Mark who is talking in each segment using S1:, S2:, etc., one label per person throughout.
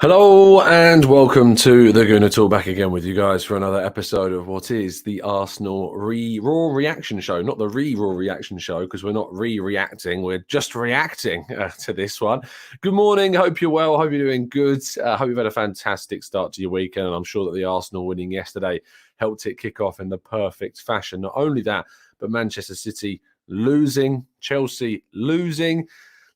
S1: Hello and welcome to the Gooner Talk, back again with you guys for another episode of what is the Arsenal Raw Reaction Show. Not the Raw Reaction Show, because we're not reacting, we're just reacting to this one. Good morning, hope you're well, hope you're doing good. Hope you've had a fantastic start to your weekend, and I'm sure that the Arsenal winning yesterday helped it kick off in the perfect fashion. Not only that, but Manchester City losing, Chelsea losing.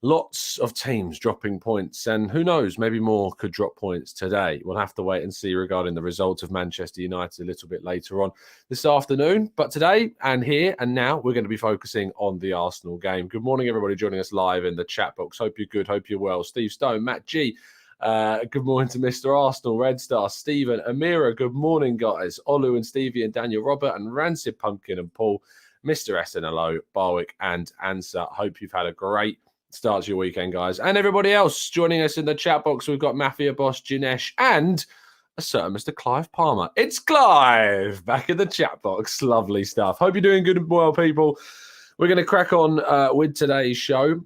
S1: Lots of teams dropping points, and who knows, maybe more could drop points today. We'll have to wait and see regarding the result of Manchester United a little bit later on this afternoon. But today and here and now, we're going to be focusing on the Arsenal game. Good morning, everybody joining us live in the chat box. Hope you're good, hope you're well. Steve Stone, Matt G. Good morning to Mr. Arsenal, Red Star, Stephen, Amira. Good morning, guys. Olu and Stevie and Daniel Robert and Rancid Pumpkin and Paul, Mr. SNLO, Barwick and Ansa. Hope you've had a great start your weekend, guys. And everybody else joining us in the chat box, we've got Mafia Boss, Jinesh, and a certain Mr. Clive Palmer. It's Clive back in the chat box. Lovely stuff. Hope you're doing good and well, people. We're going to crack on with today's show.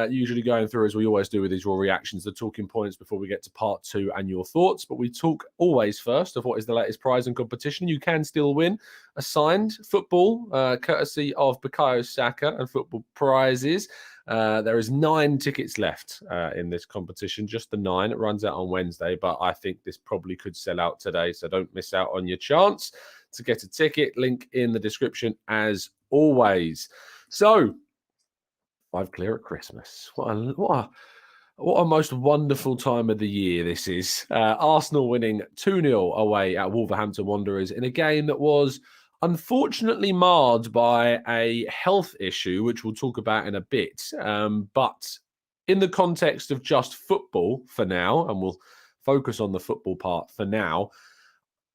S1: Usually going through, as we always do with these raw reactions, the talking points before we get to part two and your thoughts. But we talk always first of what is the latest prize and competition. You can still win a signed football, courtesy of Bukayo Saka and Football Prizes. There is 9 tickets left in this competition, just the 9. It runs out on Wednesday, but I think this probably could sell out today, so don't miss out on your chance to get a ticket. Link in the description as always. So, 5 clear at Christmas. What a most wonderful time of the year this is. Arsenal winning 2-0 away at Wolverhampton Wanderers in a game that was unfortunately marred by a health issue, which we'll talk about in a bit. But in the context of just football for now, and we'll focus on the football part for now,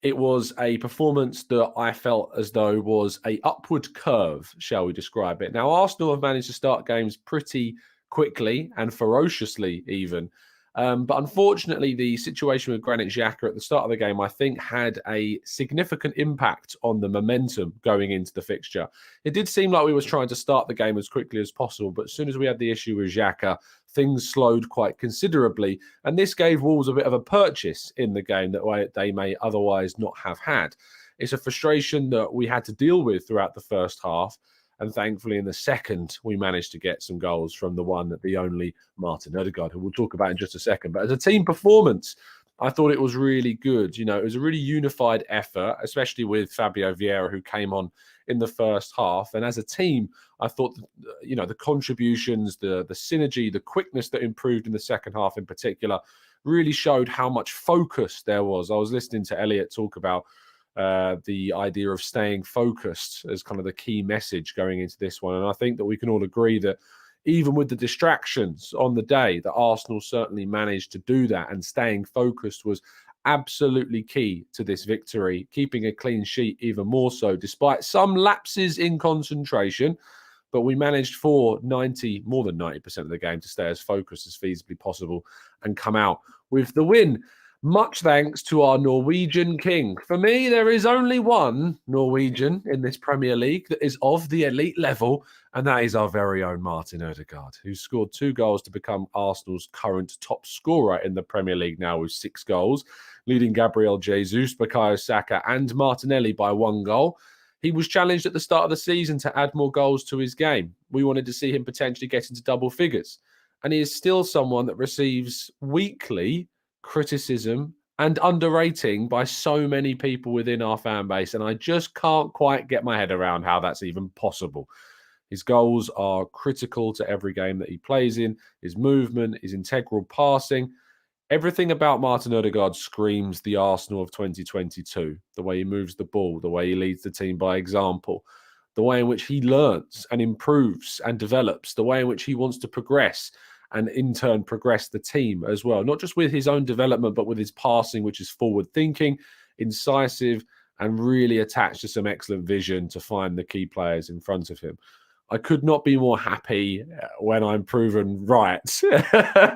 S1: it was a performance that I felt as though was a upward curve, shall we describe it. Now, Arsenal have managed to start games pretty quickly and ferociously even. But unfortunately, the situation with Granit Xhaka at the start of the game, I think, had a significant impact on the momentum going into the fixture. It did seem like we was trying to start the game as quickly as possible, but as soon as we had the issue with Xhaka, things slowed quite considerably. And this gave Wolves a bit of a purchase in the game that they may otherwise not have had. It's a frustration that we had to deal with throughout the first half. And thankfully, in the second, we managed to get some goals from the only Martin Odegaard, who we'll talk about in just a second. But as a team performance, I thought it was really good. You know, it was a really unified effort, especially with Fabio Vieira, who came on in the first half. And as a team, I thought, you know, the contributions, the synergy, the quickness that improved in the second half in particular really showed how much focus there was. I was listening to Elliot talk about the idea of staying focused as kind of the key message going into this one. And I think that we can all agree that even with the distractions on the day, that Arsenal certainly managed to do that, and staying focused was absolutely key to this victory, keeping a clean sheet even more so, despite some lapses in concentration. But we managed for more than 90% of the game to stay as focused as feasibly possible and come out with the win. Much thanks to our Norwegian king. For me, there is only one Norwegian in this Premier League that is of the elite level, and that is our very own Martin Odegaard, who scored 2 goals to become Arsenal's current top scorer in the Premier League now with 6 goals, leading Gabriel Jesus, Bukayo Saka and Martinelli by 1 goal. He was challenged at the start of the season to add more goals to his game. We wanted to see him potentially get into double figures, and he is still someone that receives weekly criticism and underrating by so many people within our fan base, and I just can't quite get my head around how that's even possible. His goals are critical to every game that he plays in. His movement, his integral passing, everything about Martin Odegaard screams the Arsenal of 2022. The way he moves the ball, the way he leads the team by example, the way in which he learns and improves and develops, the way in which he wants to progress and in turn progress the team as well. Not just with his own development, but with his passing, which is forward-thinking, incisive, and really attached to some excellent vision to find the key players in front of him. I could not be more happy when I'm proven right,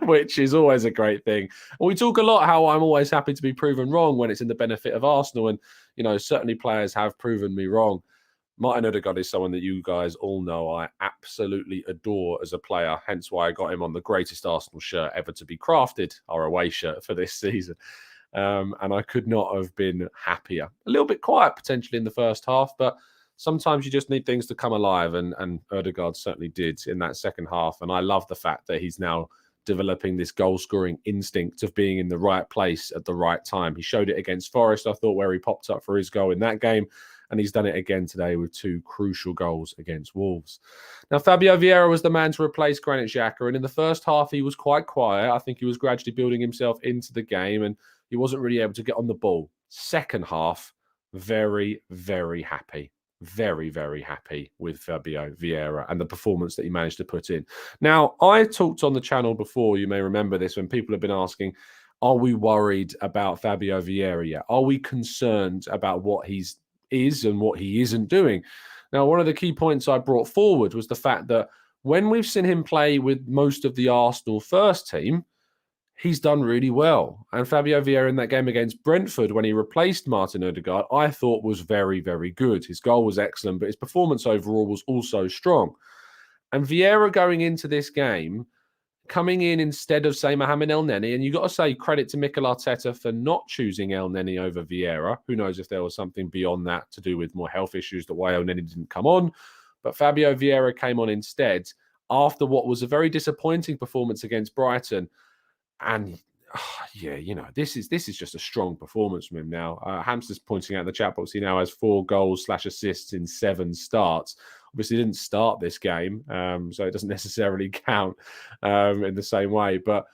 S1: which is always a great thing. And we talk a lot how I'm always happy to be proven wrong when it's in the benefit of Arsenal. And, you know, certainly players have proven me wrong. Martin Odegaard is someone that you guys all know I absolutely adore as a player, hence why I got him on the greatest Arsenal shirt ever to be crafted, our away shirt for this season. And I could not have been happier. A little bit quiet potentially in the first half, but sometimes you just need things to come alive, and Odegaard certainly did in that second half. And I love the fact that he's now developing this goal-scoring instinct of being in the right place at the right time. He showed it against Forest, I thought, where he popped up for his goal in that game. And he's done it again today with 2 crucial goals against Wolves. Now, Fabio Vieira was the man to replace Granit Xhaka. And in the first half, he was quite quiet. I think he was gradually building himself into the game, and he wasn't really able to get on the ball. Second half, very, very happy. Very, very happy with Fabio Vieira and the performance that he managed to put in. Now, I talked on the channel before, you may remember this, when people have been asking, are we worried about Fabio Vieira yet? Are we concerned about what he's is and what he isn't doing? Now, one of the key points I brought forward was the fact that when we've seen him play with most of the Arsenal first team, he's done really well. And Fabio Vieira in that game against Brentford, when he replaced Martin Odegaard, I thought was very, very good. His goal was excellent, but his performance overall was also strong. And Vieira going into this game, coming in instead of, say, Mohamed Elneny, and you've got to say credit to Mikel Arteta for not choosing Elneny over Vieira. Who knows if there was something beyond that to do with more health issues, that why Elneny didn't come on. But Fabio Vieira came on instead after what was a very disappointing performance against Brighton. And yeah, you know, this is just a strong performance from him now. Hamster's pointing out in the chat box, he now has 4 goals/assists in 7 starts. Obviously, didn't start this game, so it doesn't necessarily count in the same way. But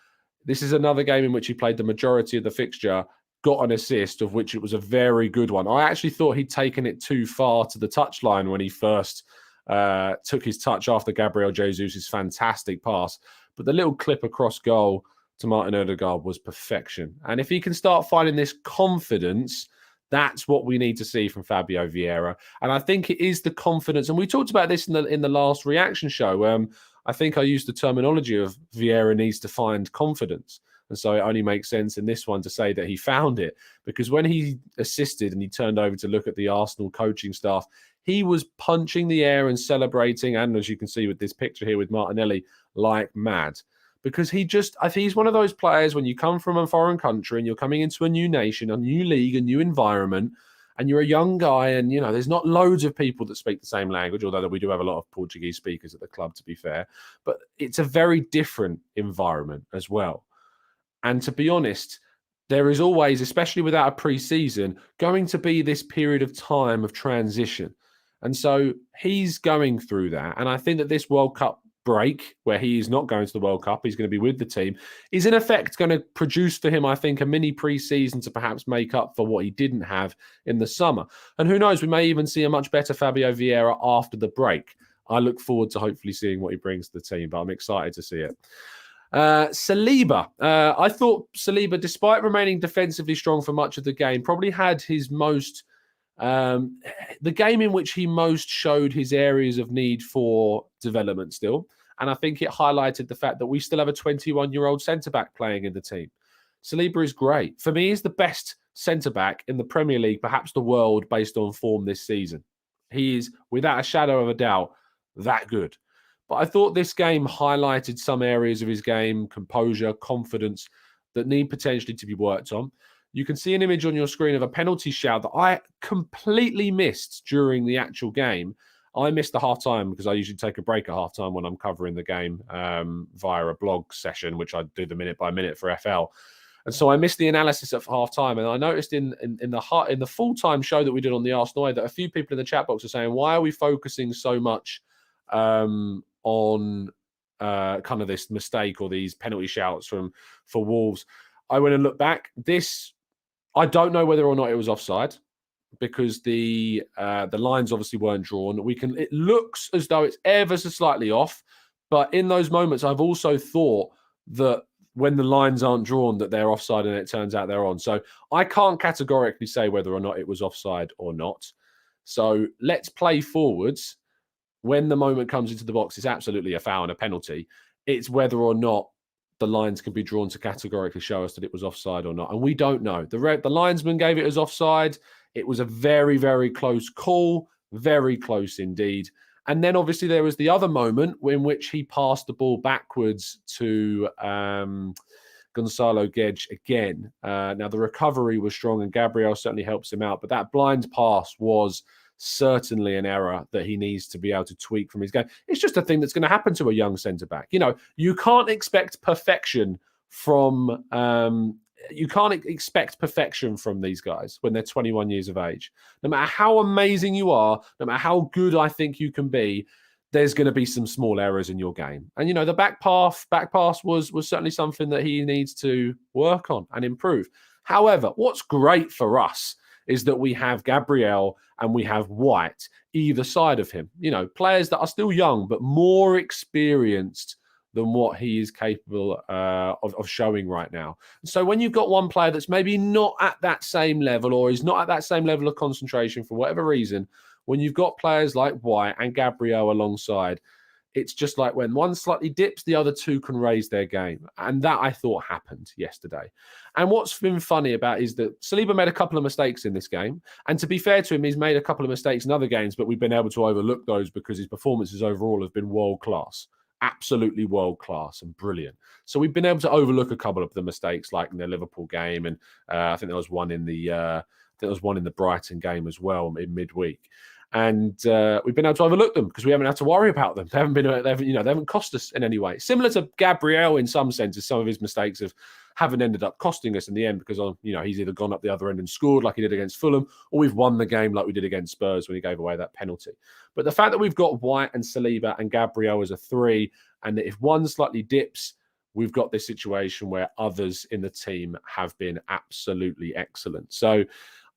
S1: this is another game in which he played the majority of the fixture, got an assist, of which it was a very good one. I actually thought he'd taken it too far to the touchline when he first took his touch after Gabriel Jesus' fantastic pass. But the little clip across goal to Martin Odegaard was perfection. And if he can start finding this confidence, that's what we need to see from Fabio Vieira. And I think it is the confidence. And we talked about this in the last reaction show. I think I used the terminology of Vieira needs to find confidence. And so it only makes sense in this one to say that he found it. Because when he assisted and he turned over to look at the Arsenal coaching staff, he was punching the air and celebrating. And as you can see with this picture here with Martinelli, like mad. Because I think he's one of those players, when you come from a foreign country and you're coming into a new nation, a new league, a new environment, and you're a young guy, and, you know, there's not loads of people that speak the same language, although we do have a lot of Portuguese speakers at the club, to be fair. But it's a very different environment as well. And to be honest, there is always, especially without a pre-season, going to be this period of time of transition. And so he's going through that. And I think that this World Cup break, where he is not going to the World Cup, he's going to be with the team, is in effect going to produce for him, I think, a mini pre-season to perhaps make up for what he didn't have in the summer. And who knows, we may even see a much better Fabio Vieira after the break. I look forward to hopefully seeing what he brings to the team, but I'm excited to see it. Saliba. I thought Saliba, despite remaining defensively strong for much of the game, probably had his most the game in which he most showed his areas of need for development still. And I think it highlighted the fact that we still have a 21-year-old centre-back playing in the team. Saliba is great. For me, he's the best centre-back in the Premier League, perhaps the world, based on form this season. He is, without a shadow of a doubt, that good. But I thought this game highlighted some areas of his game, composure, confidence, that need potentially to be worked on. You can see an image on your screen of a penalty shout that I completely missed during the actual game. I missed the halftime because I usually take a break at halftime when I'm covering the game via a blog session, which I do the minute by minute for FL. And so I missed the analysis at halftime. And I noticed in the full-time show that we did on the Arsenal Way that a few people in the chat box are saying, why are we focusing so much on kind of this mistake or these penalty shouts for Wolves? I went and looked back. I don't know whether or not it was offside, because the lines obviously weren't drawn. It looks as though it's ever so slightly off, but in those moments, I've also thought that when the lines aren't drawn, that they're offside, and it turns out they're on. So I can't categorically say whether or not it was offside or not. So let's play forwards. When the moment comes into the box, it's absolutely a foul and a penalty. It's whether or not the lines can be drawn to categorically show us that it was offside or not. And we don't know. The linesman gave it as offside. It was a very, very close call. Very close indeed. And then obviously there was the other moment in which he passed the ball backwards to Gonzalo Guedes again. Now the recovery was strong and Gabriel certainly helps him out, but that blind pass was certainly an error that he needs to be able to tweak from his game. It's just a thing that's going to happen to a young centre-back. You know, you can't expect perfection from these guys when they're 21 years of age. No matter how amazing you are, no matter how good I think you can be, there's going to be some small errors in your game. And, you know, the back pass was certainly something that he needs to work on and improve. However, what's great for us is that we have Gabriel and we have White either side of him. You know, players that are still young, but more experienced than what he is capable of showing right now. So when you've got one player that's maybe not at that same level or is not at that same level of concentration for whatever reason, when you've got players like White and Gabriel alongside, it's just like when one slightly dips, the other two can raise their game. And that, I thought, happened yesterday. And what's been funny about is that Saliba made a couple of mistakes in this game. And to be fair to him, he's made a couple of mistakes in other games, but we've been able to overlook those because his performances overall have been world-class. Absolutely world-class and brilliant. So we've been able to overlook a couple of the mistakes, like in the Liverpool game. And I think there was one in the Brighton game as well in midweek. And we've been able to overlook them because we haven't had to worry about them. They haven't cost us in any way. Similar to Gabriel in some senses, some of his mistakes haven't ended up costing us in the end because he's either gone up the other end and scored like he did against Fulham, or we've won the game like we did against Spurs when he gave away that penalty. But the fact that we've got White and Saliba and Gabriel as a three, and that if one slightly dips, we've got this situation where others in the team have been absolutely excellent. So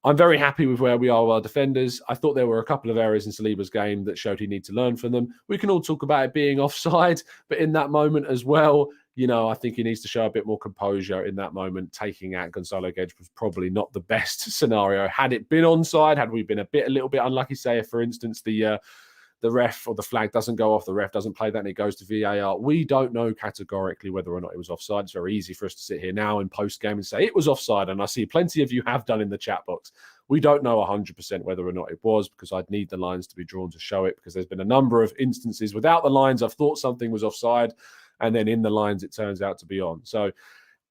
S1: I'm very happy with where we are with our defenders. I thought there were a couple of areas in Saliba's game that showed he needs to learn from them. We can all talk about it being offside, but in that moment as well, I think he needs to show a bit more composure in that moment. Taking out Gonzalo Guedes was probably not the best scenario. Had it been onside, had we been a little bit unlucky, say if, for instance, the ref or the flag doesn't go off, the ref doesn't play that and it goes to VAR. We don't know categorically whether or not it was offside. It's very easy for us to sit here now in post-game and say it was offside, and I see plenty of you have done in the chat box. We don't know 100% whether or not it was, because I'd need the lines to be drawn to show it, because there's been a number of instances without the lines I've thought something was offside, and then in the lines it turns out to be on. So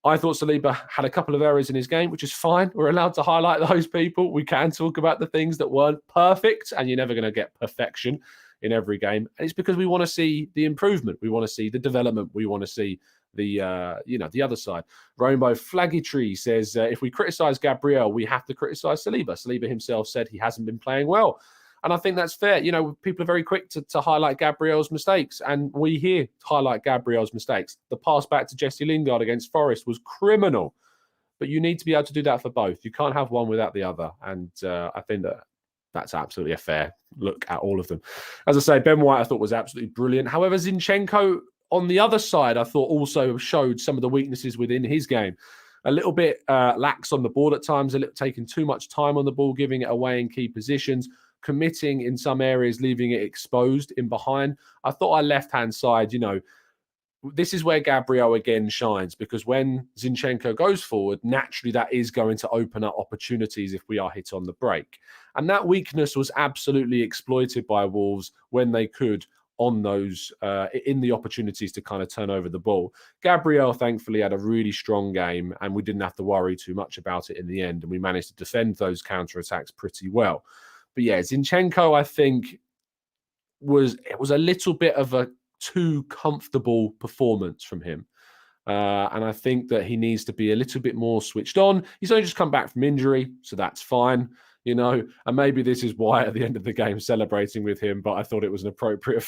S1: I thought Saliba had a couple of errors in his game, which is fine. We're allowed to highlight those people. We can talk about the things that weren't perfect, and you're never going to get perfection in every game. And it's because we want to see the improvement. We want to see the development. We want to see the other side. Rainbow Flaggy Tree says, if we criticize Gabriel, we have to criticize Saliba. Saliba himself said he hasn't been playing well. And I think that's fair. People are very quick to highlight Gabriel's mistakes, and we here highlight Gabriel's mistakes. The pass back to Jesse Lingard against Forest was criminal, but you need to be able to do that for both. You can't have one without the other, and I think that's absolutely a fair look at all of them. As I say, Ben White I thought was absolutely brilliant. However, Zinchenko on the other side I thought also showed some of the weaknesses within his game. A little bit lax on the ball at times, taking too much time on the ball, giving it away in key positions, committing in some areas, leaving it exposed in behind. I thought our left-hand side, this is where Gabriel again shines, because when Zinchenko goes forward, naturally that is going to open up opportunities if we are hit on the break. And that weakness was absolutely exploited by Wolves when they could on those, in the opportunities to kind of turn over the ball. Gabriel, thankfully, had a really strong game, and we didn't have to worry too much about it in the end, and we managed to defend those counterattacks pretty well. But yeah, Zinchenko, I think, was a little bit of a too comfortable performance from him. And I think that he needs to be a little bit more switched on. He's only just come back from injury, so that's fine, and maybe this is why at the end of the game celebrating with him, but I thought it was an appropriate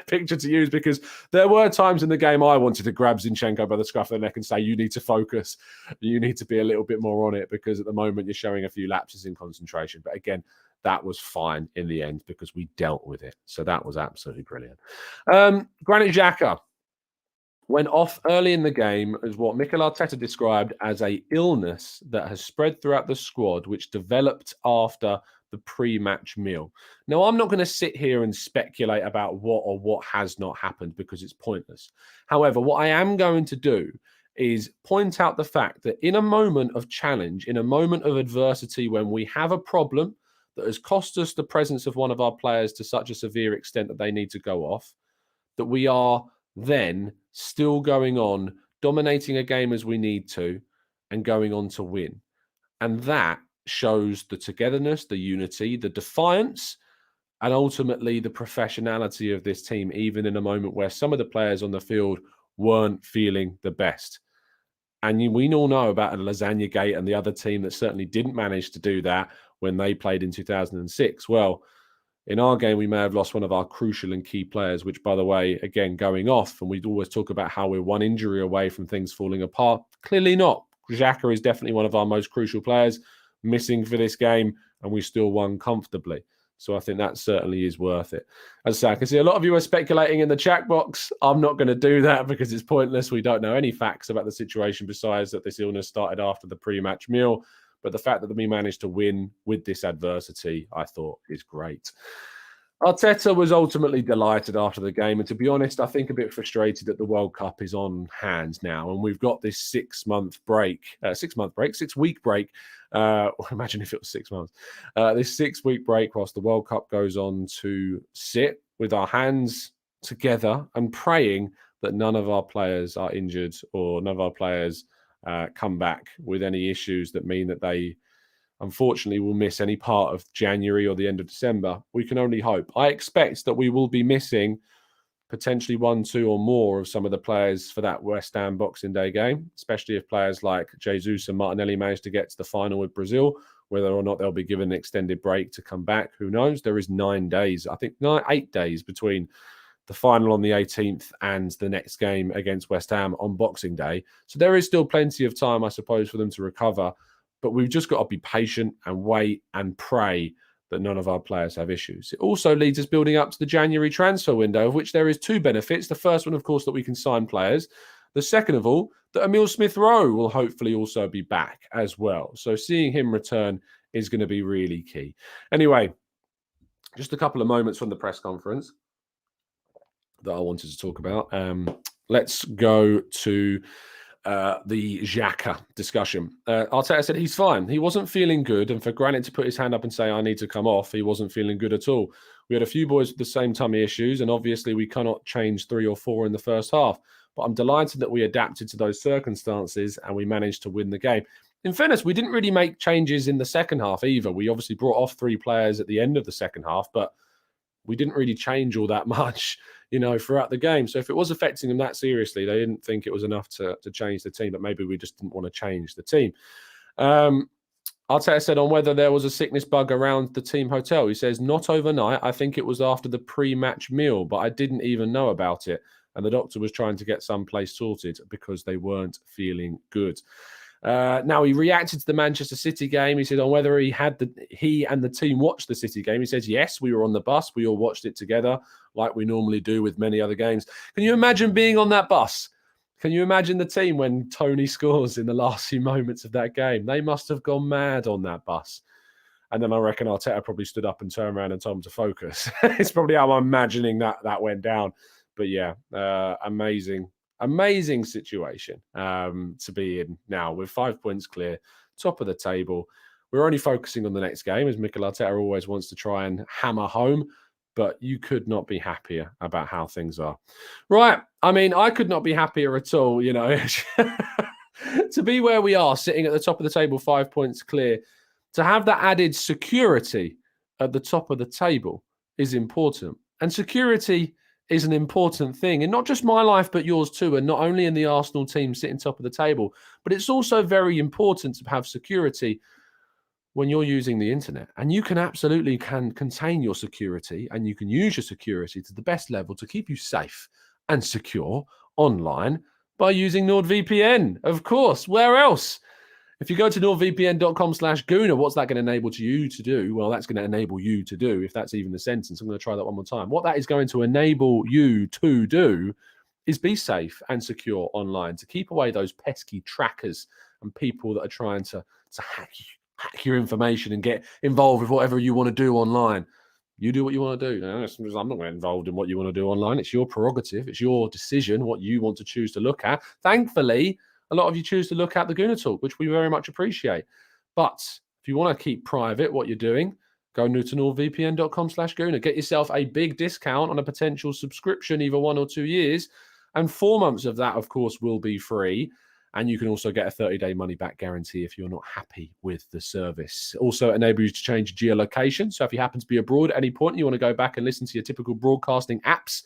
S1: picture to use, because there were times in the game I wanted to grab Zinchenko by the scruff of the neck and say, you need to focus, you need to be a little bit more on it, because at the moment you're showing a few lapses in concentration. But again, that was fine in the end because we dealt with it. So that was absolutely brilliant. Granit Xhaka went off early in the game as what Mikel Arteta described as a illness that has spread throughout the squad, which developed after the pre-match meal. Now, I'm not going to sit here and speculate about what has not happened, because it's pointless. However, what I am going to do is point out the fact that in a moment of challenge, in a moment of adversity, when we have a problem that has cost us the presence of one of our players to such a severe extent that they need to go off, that we are then still going on, dominating a game as we need to, and going on to win. And that shows the togetherness, the unity, the defiance, and ultimately the professionality of this team, even in a moment where some of the players on the field weren't feeling the best. And we all know about a Lasagna Gate and the other team that certainly didn't manage to do that when they played in 2006. Well, in our game, we may have lost one of our crucial and key players, which, by the way, again, going off, and we'd always talk about how we're one injury away from things falling apart. Clearly not. Xhaka is definitely one of our most crucial players, missing for this game, and we still won comfortably. So I think that certainly is worth it. As I say, I can see a lot of you are speculating in the chat box. I'm not going to do that because it's pointless. We don't know any facts about the situation besides that this illness started after the pre-match meal. But the fact that we managed to win with this adversity, I thought, is great. Arteta was ultimately delighted after the game. And to be honest, I think a bit frustrated that the World Cup is on hand now. And we've got this 6 week break. Imagine if it was 6 months. This 6 week break whilst the World Cup goes on, to sit with our hands together and praying that none of our players are injured or none of our players come back with any issues that mean that they unfortunately will miss any part of January or the end of December. We can only hope. I expect that we will be missing potentially 1, 2 or more of some of the players for that West Ham Boxing Day game, especially if players like Jesus and Martinelli manage to get to the final with Brazil. Whether or not they'll be given an extended break to come back, who knows? There is 9 days, I think 8 days between the final on the 18th and the next game against West Ham on Boxing Day. So there is still plenty of time, I suppose, for them to recover. But we've just got to be patient and wait and pray that none of our players have issues. It also leads us building up to the January transfer window, of which there is 2 benefits. The first one, of course, that we can sign players. The second of all, that Emile Smith-Rowe will hopefully also be back as well. So seeing him return is going to be really key. Anyway, just a couple of moments from the press conference that I wanted to talk about. Let's go to the Xhaka discussion. Arteta said he's fine. He wasn't feeling good. And for Granit to put his hand up and say, I need to come off, he wasn't feeling good at all. We had a few boys with the same tummy issues. And obviously we cannot change 3 or 4 in the first half. But I'm delighted that we adapted to those circumstances and we managed to win the game. In fairness, we didn't really make changes in the second half either. We obviously brought off 3 players at the end of the second half, but we didn't really change all that much, throughout the game. So if it was affecting them that seriously, they didn't think it was enough to change the team, but maybe we just didn't want to change the team. Arteta said on whether there was a sickness bug around the team hotel. He says, not overnight. I think it was after the pre-match meal, but I didn't even know about it. And the doctor was trying to get some place sorted because they weren't feeling good. Now, he reacted to the Manchester City game. He said on whether he and the team watched the City game. He says, yes, we were on the bus. We all watched it together like we normally do with many other games. Can you imagine being on that bus? Can you imagine the team when Tony scores in the last few moments of that game? They must have gone mad on that bus. And then I reckon Arteta probably stood up and turned around and told him to focus. It's probably how I'm imagining that went down. But yeah, amazing situation to be in now with 5 points clear, top of the table. We're only focusing on the next game, as Mikel Arteta always wants to try and hammer home, but you could not be happier about how things are. Right. I mean, I could not be happier at all, to be where we are, sitting at the top of the table, 5 points clear, to have that added security at the top of the table is important. And security is an important thing in not just my life, but yours too. And not only in the Arsenal team sitting top of the table, but it's also very important to have security when you're using the internet. And you can absolutely contain your security and you can use your security to the best level to keep you safe and secure online by using NordVPN. Of course, where else? If you go to nordvpn.com/Gooner, what's that going to enable you to do? Well, that's going to enable you to do, if that's even the sentence. I'm going to try that one more time. What that is going to enable you to do is be safe and secure online, to keep away those pesky trackers and people that are trying to hack your information and get involved with whatever you want to do online. You do what you want to do. No, I'm not involved in what you want to do online. It's your prerogative. It's your decision, what you want to choose to look at. Thankfully, a lot of you choose to look at the Gooner Talk, which we very much appreciate. But if you want to keep private what you're doing, Go to nordvpn.com/Gooner. Get yourself a big discount on a potential subscription, either 1 or 2 years. And 4 months of that, of course, will be free. And you can also get a 30-day money-back guarantee if you're not happy with the service. Also, it enables you to change geolocation. So if you happen to be abroad at any point and you want to go back and listen to your typical broadcasting apps,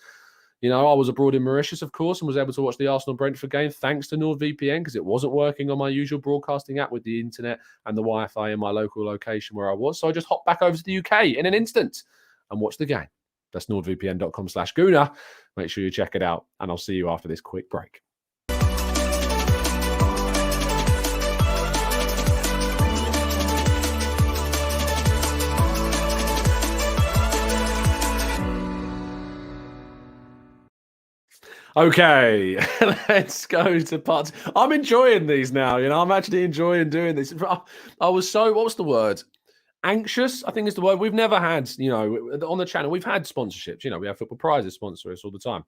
S1: you know, I was abroad in Mauritius, of course, and was able to watch the Arsenal-Brentford game thanks to NordVPN because it wasn't working on my usual broadcasting app with the internet and the Wi-Fi in my local location where I was. So I just hopped back over to the UK in an instant and watched the game. That's nordvpn.com/Gooner. Make sure you check it out, and I'll see you after this quick break. Okay, let's go to part. I'm enjoying these now. You know, I'm actually enjoying doing this. I was so, what's the word? Anxious, I think is the word. We've never had, you know, on the channel, we've had sponsorships. You know, we have Football Prizes sponsor us all the time.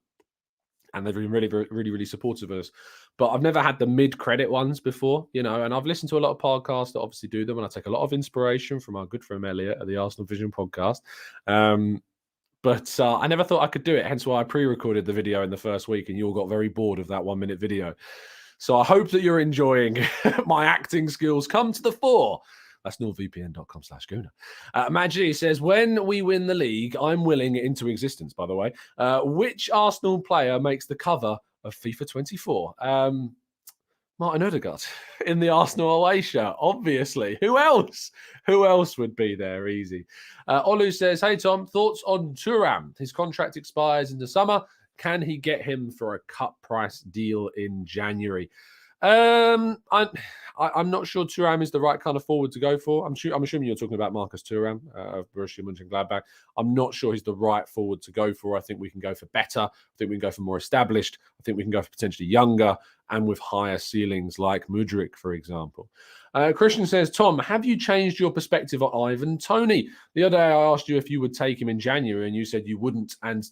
S1: And they've been really supportive of us. But I've never had the mid-credit ones before, you know, and I've listened to a lot of podcasts that obviously do them. And I take a lot of inspiration from our good friend Elliot at the Arsenal Vision podcast. But I never thought I could do it, hence why I pre-recorded the video in the first week and you all got very bored of that 1-minute video. So I hope that you're enjoying my acting skills come to the fore. That's nordvpn.com/Gooner. Maggie says, when we win the league, I'm willing into existence, by the way. Which Arsenal player makes the cover of FIFA 24? Martin Odegaard in the Arsenal away shirt, obviously. Who else? Who else would be there? Easy. Olu says, hey, Tom, thoughts on Thuram? His contract expires in the summer. Can he get him for a cut price deal in January? I'm not sure Thuram is the right kind of forward to go for. I'm assuming you're talking about Marcus Thuram of Borussia Mönchengladbach. I'm not sure he's the right forward to go for. I think we can go for better. I think we can go for more established. I think we can go for potentially younger and with higher ceilings like Mudryk, for example. Christian says, Tom, have you changed your perspective on Ivan Toney? The other day I asked you if you would take him in January and you said you wouldn't, and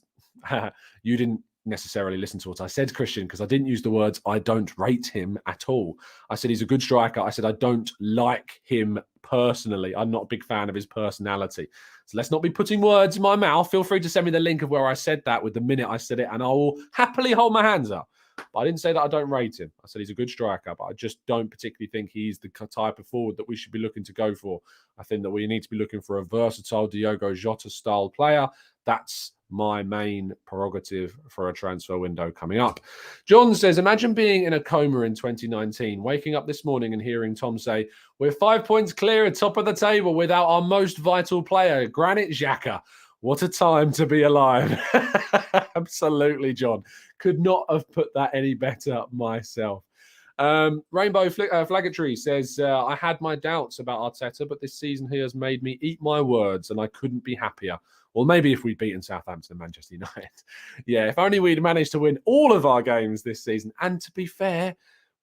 S1: you didn't necessarily listen to what I said, Christian, because I didn't use the words I don't rate him at all. I said he's a good striker. I said I don't like him personally. I'm not a big fan of his personality. So let's not be putting words in my mouth. Feel free to send me the link of where I said that with the minute I said it, and I will happily hold my hands up. But I didn't say that I don't rate him. I said he's a good striker, but I just don't particularly think he's the type of forward that we should be looking to go for. I think that we need to be looking for a versatile Diogo Jota-style player. That's my main prerogative for a transfer window coming up. John says, imagine being in a coma in 2019, waking up this morning and hearing Tom say, we're 5 points clear at top of the table without our most vital player, Granit Xhaka. What a time to be alive. Absolutely, John. Could not have put that any better myself. Rainbow Flagatory says, I had my doubts about Arteta, but this season he has made me eat my words and I couldn't be happier. Or maybe if we'd beaten Southampton and Manchester United. Yeah, if only we'd managed to win all of our games this season. And to be fair,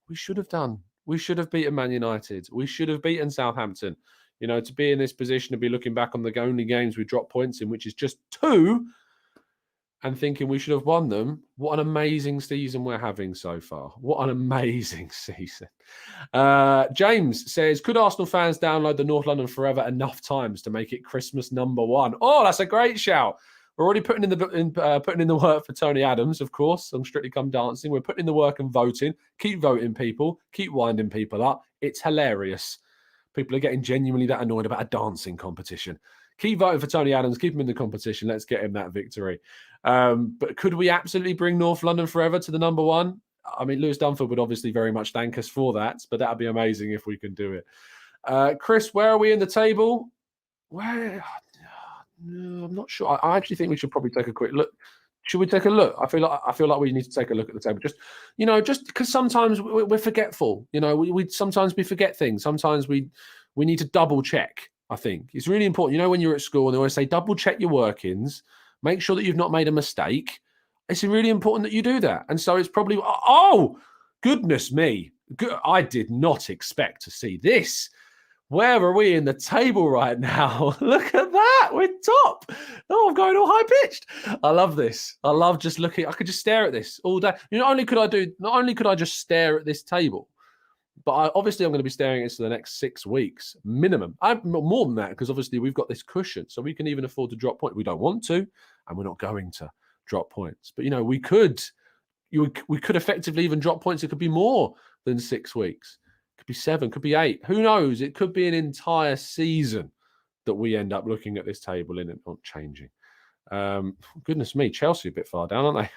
S1: we should have done. We should have beaten Man United. We should have beaten Southampton. You know, to be in this position to be looking back on the only games we dropped points in, which is just 2, and thinking we should have won them. What an amazing season we're having so far. What an amazing season. James says, could Arsenal fans download the North London Forever enough times to make it Christmas #1? Oh, that's a great shout. We're already putting in the work for Tony Adams, of course, on Strictly Come Dancing. We're putting in the work and voting. Keep voting, people. Keep winding people up. It's hilarious. People are getting genuinely that annoyed about a dancing competition. Keep voting for Tony Adams. Keep him in the competition. Let's get him that victory. But could we absolutely bring North London Forever to the #1? I mean, Lewis Dunford would obviously very much thank us for that, but that would be amazing if we can do it. Chris, where are we in the table? Where? No, I'm not sure. I actually think we should probably take a quick look. Should we take a look? I feel like we need to take a look at the table. Just because sometimes we're forgetful. You know, we sometimes we forget things. Sometimes we need to double check. I think it's really important. You know, when you're at school and they always say double check your workings, make sure that you've not made a mistake. It's really important that you do that. And so it's probably, oh, goodness me. I did not expect to see this. Where are we in the table right now? Look at that. We're top. Oh, I'm going all high-pitched. I love this. I love just looking. I could just stare at this all day. Not only could I just stare at this table, But obviously, I'm going to be staring at this for the next 6 weeks minimum. I'm more than that because obviously we've got this cushion, so we can even afford to drop points. We don't want to, and we're not going to drop points. But we could effectively even drop points. It could be more than 6 weeks. It could be 7, could be 8. Who knows? It could be an entire season that we end up looking at this table in and not changing. Goodness me, Chelsea a bit far down, aren't they?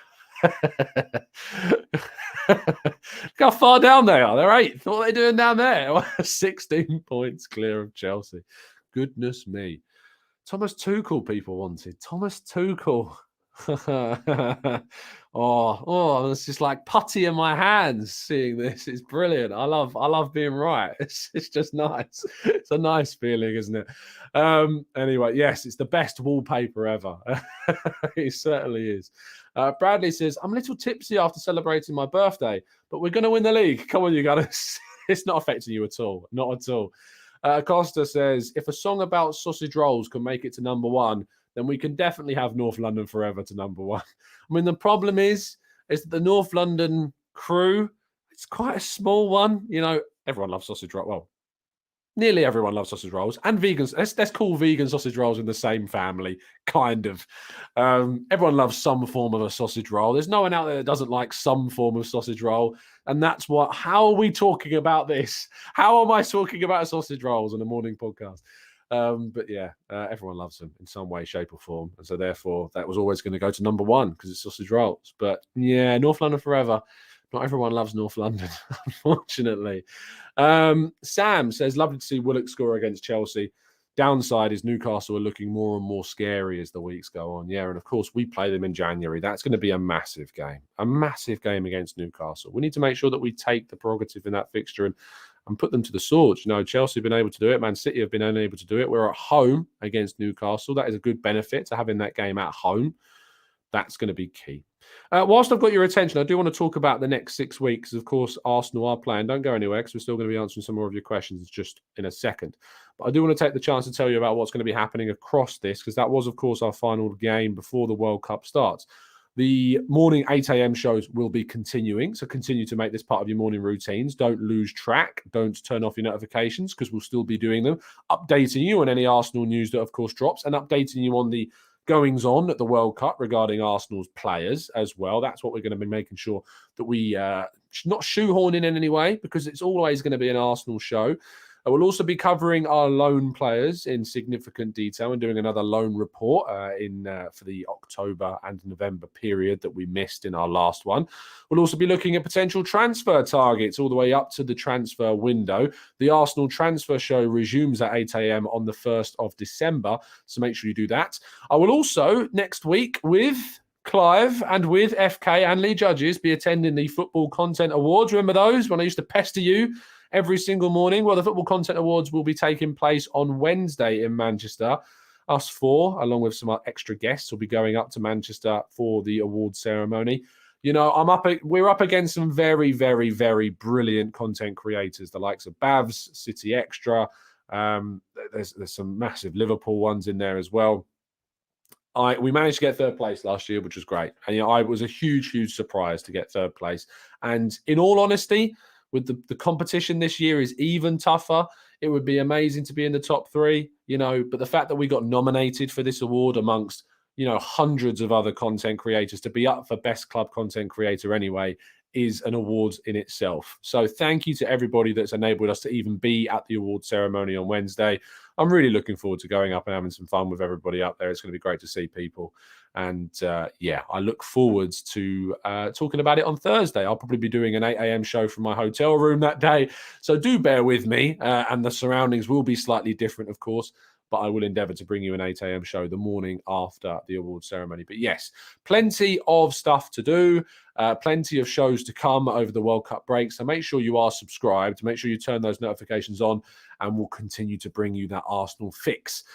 S1: Look how far down they are. They're 8th. What are they doing down there? 16 points clear of Chelsea. Goodness me. Thomas Tuchel people wanted. Thomas Tuchel. oh, it's just like putty in my hands seeing this. It's brilliant. I love being right. It's just nice. It's a nice feeling, isn't it? Anyway, yes, it's the best wallpaper ever. It certainly is. Bradley says, I'm a little tipsy after celebrating my birthday, but we're going to win the league. Come on, you guys. It's not affecting you at all. Not at all. Costa says, if a song about sausage rolls can make it to number 1, then we can definitely have North London Forever to number 1. I mean, the problem is that the North London crew, it's quite a small one. Everyone loves sausage rolls. Well, nearly everyone loves sausage rolls and vegans. Let's call vegan sausage rolls in the same family, kind of. Everyone loves some form of a sausage roll. There's no one out there that doesn't like some form of sausage roll. And that's how are we talking about this? How am I talking about sausage rolls on a morning podcast? But yeah, everyone loves them in some way, shape, or form. And so therefore, that was always going to go to number 1 because it's sausage rolls. But yeah, North London Forever. Not everyone loves North London, unfortunately. Sam says, lovely to see Willock score against Chelsea. Downside is Newcastle are looking more and more scary as the weeks go on. Yeah, and of course, we play them in January. That's going to be a massive game against Newcastle. We need to make sure that we take the prerogative in that fixture and put them to the sword. Chelsea have been able to do it. Man City have been unable to do it. We're at home against Newcastle. That is a good benefit to having that game at home. That's going to be key. Whilst I've got your attention, I do want to talk about the next 6 weeks. Of course, Arsenal are playing. Don't go anywhere because we're still going to be answering some more of your questions just in a second. But I do want to take the chance to tell you about what's going to be happening across this because that was, of course, our final game before the World Cup starts. The morning 8 a.m. shows will be continuing, so continue to make this part of your morning routines. Don't lose track. Don't turn off your notifications because we'll still be doing them, updating you on any Arsenal news that, of course, drops and updating you on the goings on at the World Cup regarding Arsenal's players as well. That's what we're going to be making sure that we not shoehorn in any way because it's always going to be an Arsenal show. We'll also be covering our loan players in significant detail and doing another loan report for the October and November period that we missed in our last one. We'll also be looking at potential transfer targets all the way up to the transfer window. The Arsenal transfer show resumes at 8 a.m. on the 1st of December, so make sure you do that. I will also, next week, with Clive and with FK and Lee Judges, be attending the Football Content Awards. Remember those when I used to pester you every single morning? Well, the Football Content Awards will be taking place on Wednesday in Manchester. Us 4, along with some extra guests, will be going up to Manchester for the award ceremony. We're up against some very, very, very brilliant content creators, the likes of Bavs, City Extra. There's some massive Liverpool ones in there as well. We managed to get 3rd place last year, which was great. And I was a huge, huge surprise to get 3rd place. And in all honesty, with the competition this year is even tougher. It would be amazing to be in the top 3, but the fact that we got nominated for this award amongst, hundreds of other content creators to be up for Best Club Content Creator anyway is an award in itself. So thank you to everybody that's enabled us to even be at the award ceremony on Wednesday. I'm really looking forward to going up and having some fun with everybody up there. It's going to be great to see people. And I look forward to talking about it on Thursday. I'll probably be doing an 8 a.m. show from my hotel room that day. So do bear with me. And the surroundings will be slightly different, of course. But I will endeavour to bring you an 8 a.m. show the morning after the award ceremony. But yes, plenty of stuff to do, plenty of shows to come over the World Cup break. So make sure you are subscribed, make sure you turn those notifications on, and we'll continue to bring you that Arsenal fix.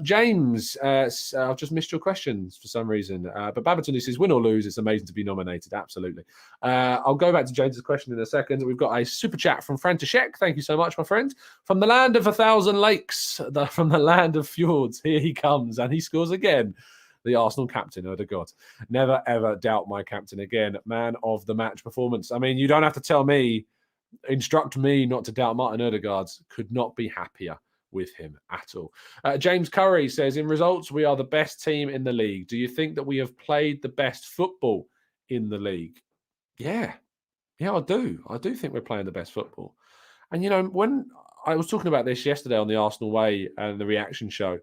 S1: James, I've just missed your questions for some reason. But Babatunde says, win or lose, it's amazing to be nominated. Absolutely. I'll go back to James's question in a second. We've got a super chat from František. Thank you so much, my friend. From the land of 1,000 lakes, from the land of fjords, here he comes, and he scores again. The Arsenal captain, Odegaard. Never, ever doubt my captain again. Man of the match performance. I mean, you don't have to tell me instruct me not to doubt Martin Odegaard. Could not be happier with him at all. James Curry says, in results, we are the best team in the league. Do you think that we have played the best football in the league? Yeah, I do. I do think we're playing the best football. And, when I was talking about this yesterday on the Arsenal Way and the reaction show,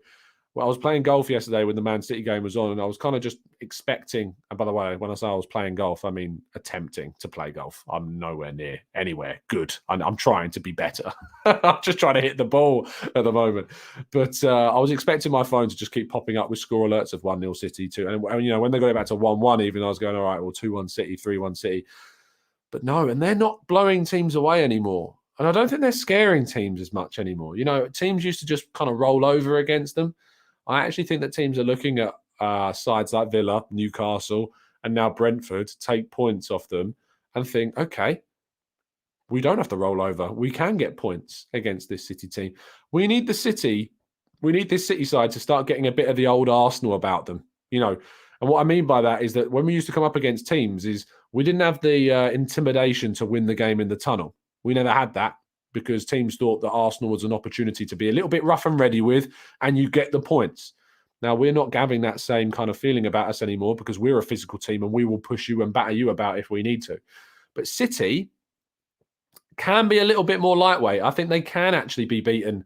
S1: well, I was playing golf yesterday when the Man City game was on, and I was kind of just expecting, and by the way, when I say I was playing golf, I mean attempting to play golf. I'm nowhere near anywhere good. I'm trying to be better. I'm just trying to hit the ball at the moment. But I was expecting my phone to just keep popping up with score alerts of 1-0 City, 2. And, when they got it back to 1-1 even, I was going, all right, well, 2-1 City, 3-1 City. But no, and they're not blowing teams away anymore. And I don't think they're scaring teams as much anymore. Teams used to just kind of roll over against them. I actually think that teams are looking at sides like Villa, Newcastle, and now Brentford, take points off them and think, okay, we don't have to roll over. We can get points against this City team. We need this City side to start getting a bit of the old Arsenal about them, And what I mean by that is that when we used to come up against teams is we didn't have the intimidation to win the game in the tunnel. We never had that, because teams thought that Arsenal was an opportunity to be a little bit rough and ready with, and you get the points. Now, we're not having that same kind of feeling about us anymore, because we're a physical team and we will push you and batter you about if we need to. But City can be a little bit more lightweight. I think they can actually be beaten.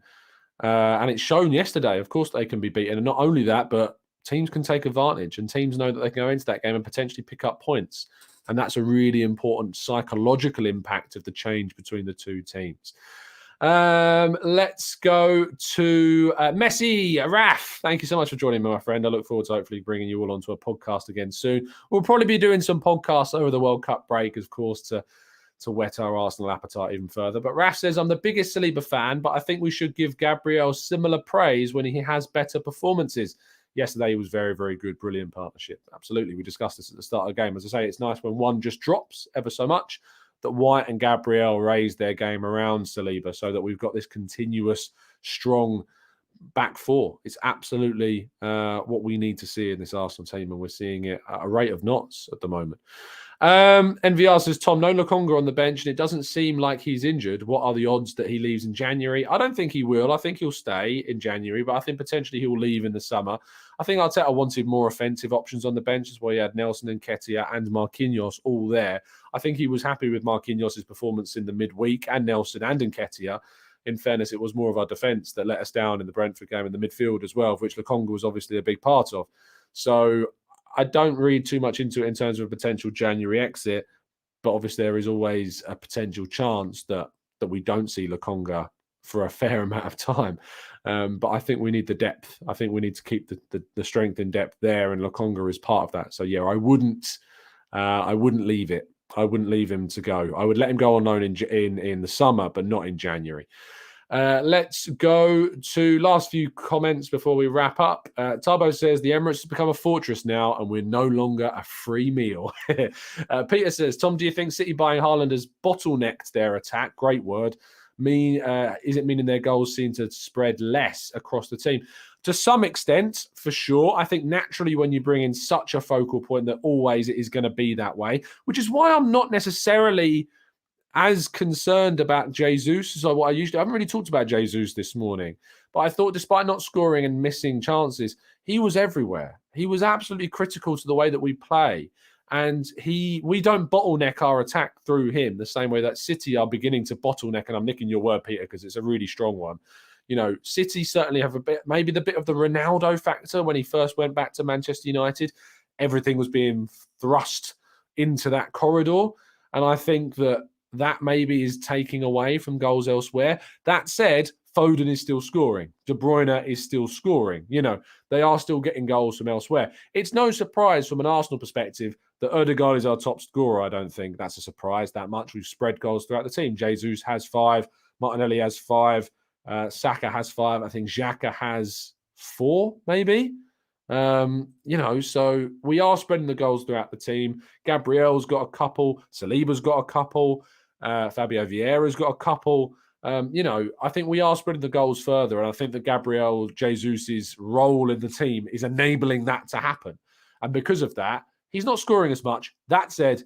S1: And it's shown yesterday. Of course, they can be beaten. And not only that, but teams can take advantage, and teams know that they can go into that game and potentially pick up points. And that's a really important psychological impact of the change between the two teams. Let's go to Messi. Raf, thank you so much for joining me, my friend. I look forward to hopefully bringing you all onto a podcast again soon. We'll probably be doing some podcasts over the World Cup break, of course, to whet our Arsenal appetite even further. But Raf says, I'm the biggest Saliba fan, but I think we should give Gabriel similar praise when he has better performances. Yesterday, he was very, very good. Brilliant partnership. Absolutely. We discussed this at the start of the game. As I say, it's nice when one just drops ever so much, that White and Gabriel raise their game around Saliba, so that we've got this continuous, strong back four. It's absolutely what we need to see in this Arsenal team, and we're seeing it at a rate of knots at the moment. NVR says, Tom, no Lokonga on the bench, and it doesn't seem like he's injured. What are the odds that he leaves in January? I don't think he will. I think he'll stay in January, but I think potentially he will leave in the summer. I think Arteta wanted more offensive options on the bench. That's why he had Nelson and Nketiah and Marquinhos all there. I think he was happy with Marquinhos' performance in the midweek, and Nelson and Nketiah. In fairness, it was more of our defence that let us down in the Brentford game, in the midfield as well, of which Lokonga was obviously a big part of. So I don't read too much into it in terms of a potential January exit, but obviously there is always a potential chance that we don't see Lokonga for a fair amount of time. But I think we need the depth. I think we need to keep the strength in depth there, and Lokonga is part of that. So yeah, I wouldn't leave it. I wouldn't leave him to go. I would let him go on loan in the summer, but not in January. Let's go to last few comments before we wrap up. Tarbo says, the Emirates has become a fortress now, and we're no longer a free meal. Peter says, Tom, do you think City buying Haaland has bottlenecked their attack? Great word. Is it meaning their goals seem to spread less across the team? To some extent, for sure. I think naturally when you bring in such a focal point, that always it is going to be that way, which is why I'm not necessarily as concerned about Jesus as what I usually. I haven't really talked about Jesus this morning, but I thought despite not scoring and missing chances, he was everywhere. He was absolutely critical to the way that we play. And we don't bottleneck our attack through him the same way that City are beginning to bottleneck. And I'm nicking your word, Peter, because it's a really strong one. City certainly have maybe the bit of the Ronaldo factor when he first went back to Manchester United. Everything was being thrust into that corridor. And I think that maybe is taking away from goals elsewhere. That said, Foden is still scoring. De Bruyne is still scoring. They are still getting goals from elsewhere. It's no surprise from an Arsenal perspective that Odegaard is our top scorer. I don't think that's a surprise that much. We've spread goals throughout the team. Jesus has 5. Martinelli has 5. Xhaka has 5. I think Xhaka has 4, maybe. So we are spreading the goals throughout the team. Gabriel's got a couple. Saliba's got a couple. Fabio Vieira's got a couple. I think we are spreading the goals further, and I think that Gabriel Jesus' role in the team is enabling that to happen. And because of that, he's not scoring as much. That said,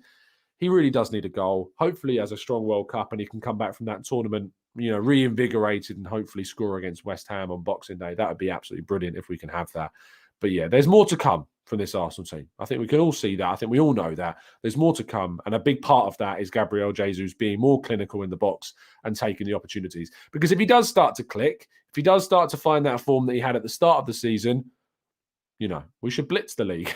S1: he really does need a goal. Hopefully he has a strong World Cup and he can come back from that tournament, reinvigorated and hopefully score against West Ham on Boxing Day. That would be absolutely brilliant if we can have that. But yeah, there's more to come from this Arsenal team. I think we can all see that. I think we all know that. There's more to come. And a big part of that is Gabriel Jesus being more clinical in the box and taking the opportunities. Because if he does start to click, if he does start to find that form that he had at the start of the season, we should blitz the league.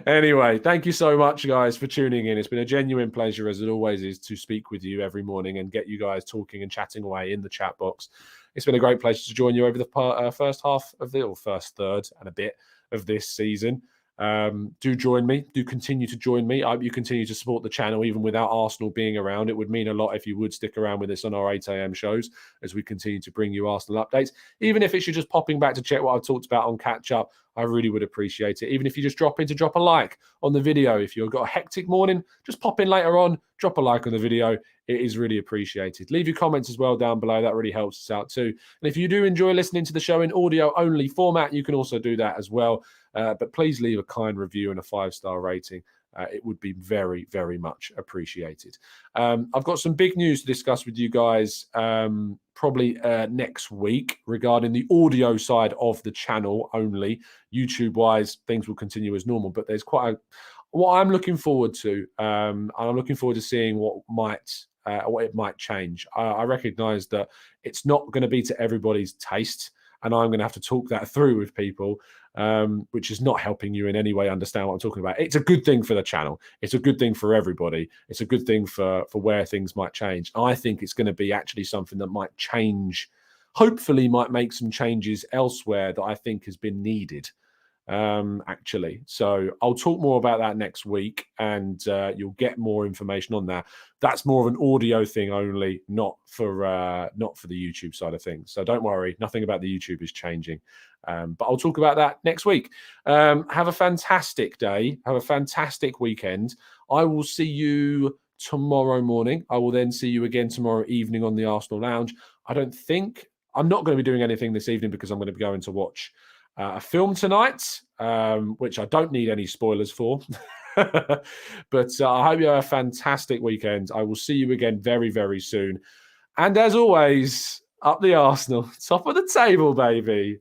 S1: Anyway, thank you so much, guys, for tuning in. It's been a genuine pleasure, as it always is, to speak with you every morning and get you guys talking and chatting away in the chat box. It's been a great pleasure to join you over the first half of first third and a bit of this season. Do join me. Do continue to join me. I hope you continue to support the channel, even without Arsenal being around. It would mean a lot if you would stick around with us on our 8 a.m. shows as we continue to bring you Arsenal updates. Even if it's you just popping back to check what I've talked about on catch up, I really would appreciate it. Even if you just drop a like on the video. If you've got a hectic morning, just pop in later on, drop a like on the video. It is really appreciated. Leave your comments as well down below. That really helps us out too. And if you do enjoy listening to the show in audio only format, you can also do that as well. But please leave a kind review and a 5-star rating. It would be very, very much appreciated. I've got some big news to discuss with you guys probably next week regarding the audio side of the channel only. YouTube-wise, things will continue as normal, but there's what I'm looking forward to. And I'm looking forward to seeing what it might change. I recognise that it's not going to be to everybody's taste, and I'm going to have to talk that through with people, which is not helping you in any way understand what I'm talking about. It's a good thing for the channel. It's a good thing for everybody. It's a good thing for where things might change. I think it's going to be actually something that might change, hopefully might make some changes elsewhere that I think has been needed, actually. So I'll talk more about that next week, and you'll get more information on that. That's more of an audio thing only, not for the YouTube side of things. So don't worry, nothing about the YouTube is changing. But I'll talk about that next week. Have a fantastic day. Have a fantastic weekend. I will see you tomorrow morning. I will then see you again tomorrow evening on the Arsenal Lounge. I'm not going to be doing anything this evening because I'm going to be going to watch a film tonight, which I don't need any spoilers for. But I hope you have a fantastic weekend. I will see you again very, very soon. And as always, up the Arsenal, top of the table, baby.